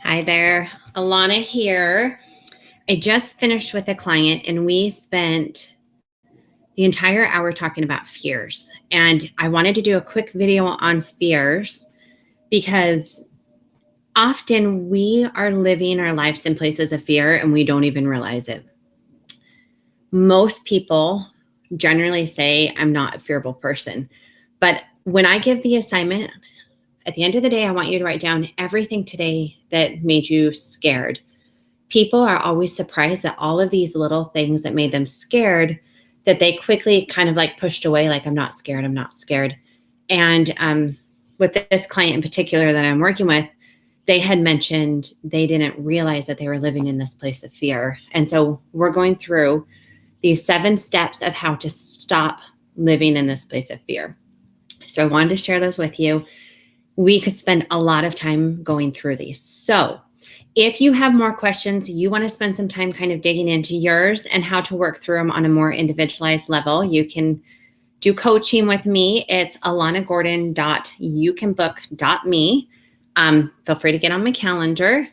Hi there, Alana here. I just finished with a client and we spent the entire hour talking about fears. And I wanted to do a quick video on fears because often we are living our lives in places of fear and we don't even realize it. Most people generally say, I'm not a fearful person. But when I give the assignment, at the end of the day, I want you to write down everything today that made you scared. People are always surprised at all of these little things that made them scared that they quickly kind of like pushed away, like, I'm not scared, I'm not scared. And with this client in particular that I'm working with, they had mentioned they didn't realize that they were living in this place of fear. And so we're going through these 7 steps of how to stop living in this place of fear. So I wanted to share those with you. We could spend a lot of time going through these. So if you have more questions, you want to spend some time kind of digging into yours and how to work through them on a more individualized level, you can do coaching with me. It's alanagordon.youcanbook.me. Feel free to get on my calendar.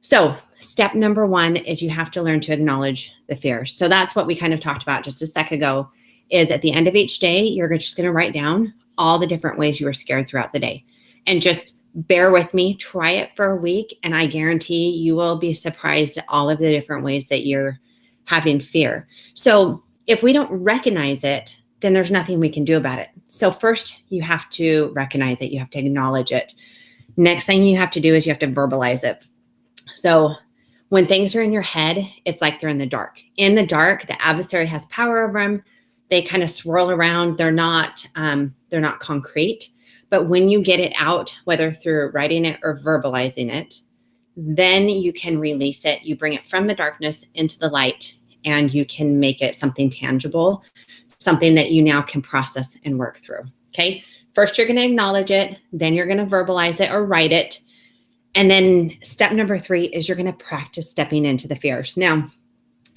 So step number 1 is you have to learn to acknowledge the fears. So that's what we kind of talked about just a sec ago, is at the end of each day, you're just going to write down all the different ways you were scared throughout the day. And just bear with me, try it for a week, and I guarantee you will be surprised at all of the different ways that you're having fear. So if we don't recognize it, then there's nothing we can do about it. So first, you have to recognize it. You have to acknowledge it. Next thing you have to do is you have to verbalize it. So when things are in your head, it's like they're in the dark. In the dark, the adversary has power over them. They kind of swirl around. They're not concrete. But when you get it out, whether through writing it or verbalizing it, then you can release it. You bring it from the darkness into the light, and you can make it something tangible, something that you now can process and work through. Okay. First, you're going to acknowledge it. Then you're going to verbalize it or write it. And then step number 3 is you're going to practice stepping into the fears. Now,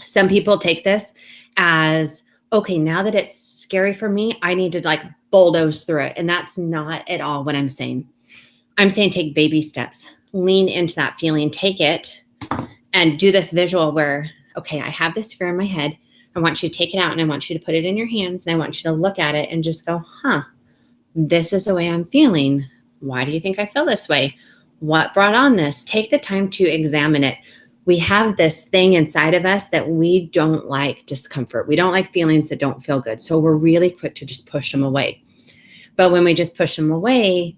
some people take this as, okay, now that it's scary for me, I need to like bulldoze through it. And that's not at all what I'm saying. I'm saying take baby steps, lean into that feeling, take it and do this visual where, okay, I have this fear in my head. I want you to take it out and I want you to put it in your hands. And I want you to look at it and just go, this is the way I'm feeling. Why do you think I feel this way? What brought on this? Take the time to examine it. We have this thing inside of us that we don't like discomfort. We don't like feelings that don't feel good. So we're really quick to just push them away. But when we just push them away,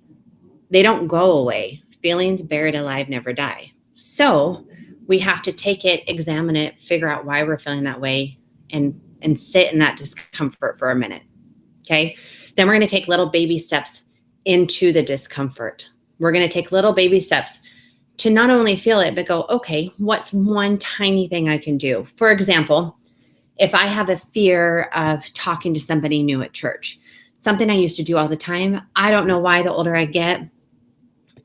they don't go away. Feelings buried alive never die. So we have to take it, examine it, figure out why we're feeling that way, and sit in that discomfort for a minute. Okay. Then we're going to take little baby steps into the discomfort. We're going to take little baby steps to not only feel it, but go, okay, what's one tiny thing I can do? For example, if I have a fear of talking to somebody new at church, something I used to do all the time. I don't know why the older I get,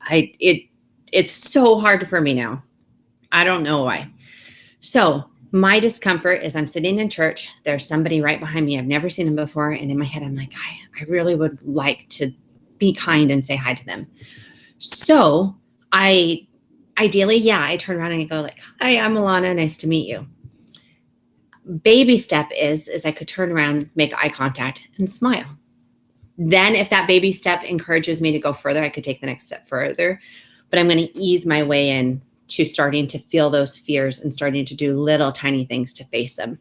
it's so hard for me now. I don't know why. So my discomfort is I'm sitting in church. There's somebody right behind me. I've never seen them before. And in my head, I'm like, I really would like to be kind and say hi to them. So I turn around and I go like, hi, I'm Alana. Nice to meet you. Baby step is I could turn around, make eye contact and smile. Then if that baby step encourages me to go further, I could take the next step further, but I'm going to ease my way in to starting to feel those fears and starting to do little tiny things to face them.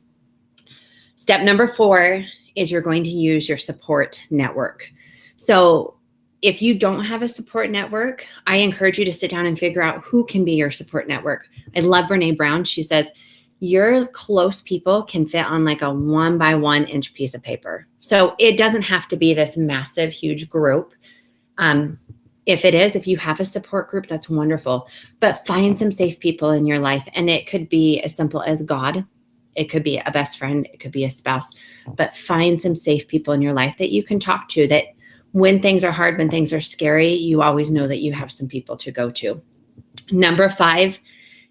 Step number 4 is you're going to use your support network. So if you don't have a support network, I encourage you to sit down and figure out who can be your support network. I love Brene Brown. She says, your close people can fit on like a 1x1 inch piece of paper. So it doesn't have to be this massive, huge group. If it is, if you have a support group, that's wonderful. But find some safe people in your life. And it could be as simple as God. It could be a best friend. It could be a spouse. But find some safe people in your life that you can talk to, that when things are hard, when things are scary, you always know that you have some people to go to. Number 5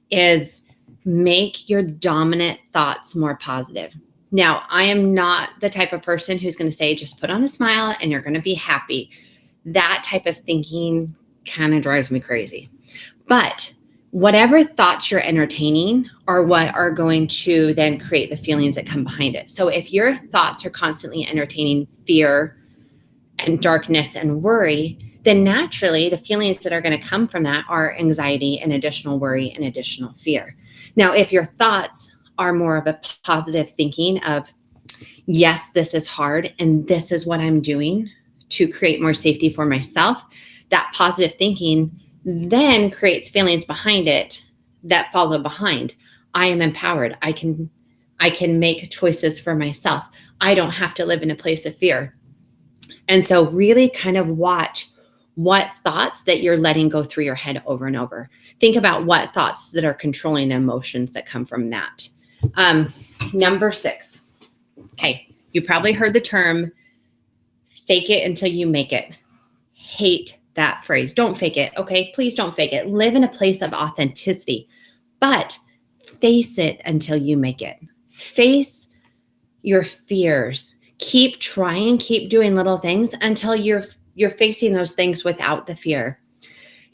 is make your dominant thoughts more positive. Now, I am not the type of person who's going to say, just put on a smile and you're going to be happy. That type of thinking kind of drives me crazy. But whatever thoughts you're entertaining are what are going to then create the feelings that come behind it. So if your thoughts are constantly entertaining fear and darkness and worry, then naturally the feelings that are going to come from that are anxiety and additional worry and additional fear. Now, if your thoughts are more of a positive thinking of, yes, this is hard and this is what I'm doing to create more safety for myself, that positive thinking then creates feelings behind it that follow behind. I am empowered. I can make choices for myself. I don't have to live in a place of fear. And so really kind of watch what thoughts that you're letting go through your head over and over. Think about what thoughts that are controlling the emotions that come from that. Number 6. Okay, you probably heard the term fake it until you make it. Hate that phrase. Don't fake it. Okay, please don't fake it. Live in a place of authenticity, but face it until you make it. Face your fears. Keep trying, keep doing little things until you're facing those things without the fear.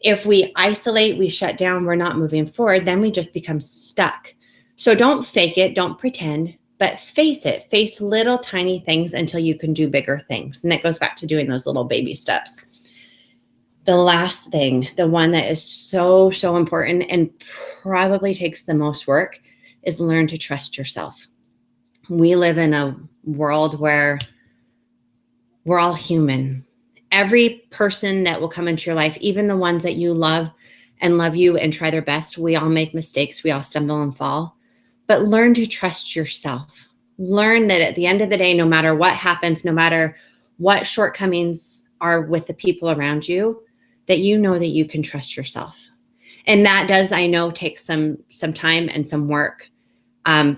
If we isolate, we shut down, we're not moving forward, then we just become stuck. So don't fake it, don't pretend, but face it. Face little tiny things until you can do bigger things. And it goes back to doing those little baby steps. The last thing, the one that is so, so important and probably takes the most work, is learn to trust yourself. We live in a world where we're all human. Every person that will come into your life, even the ones that you love and love you and try their best, we all make mistakes. We all stumble and fall. But learn to trust yourself. Learn that at the end of the day, no matter what happens, no matter what shortcomings are with the people around you, that you know that you can trust yourself. And that does, I know, take some time and some work.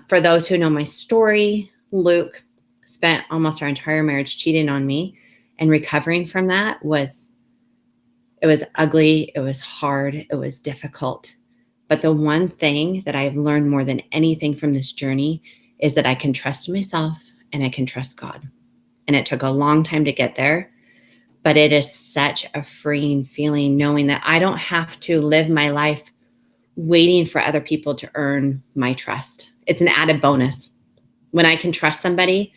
For those who know my story, Luke spent almost our entire marriage cheating on me, and recovering from that was ugly. It was hard. It was difficult. But the one thing that I've learned more than anything from this journey is that I can trust myself and I can trust God. And it took a long time to get there, but it is such a freeing feeling knowing that I don't have to live my life waiting for other people to earn my trust. It's an added bonus. When I can trust somebody,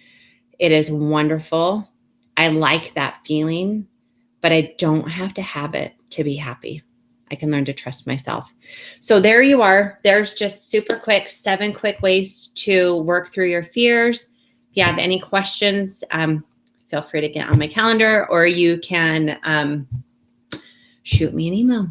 it is wonderful. I like that feeling, but I don't have to have it to be happy. I can learn to trust myself. So there you are. There's just super quick, 7 quick ways to work through your fears. If you have any questions, feel free to get on my calendar, or you can shoot me an email.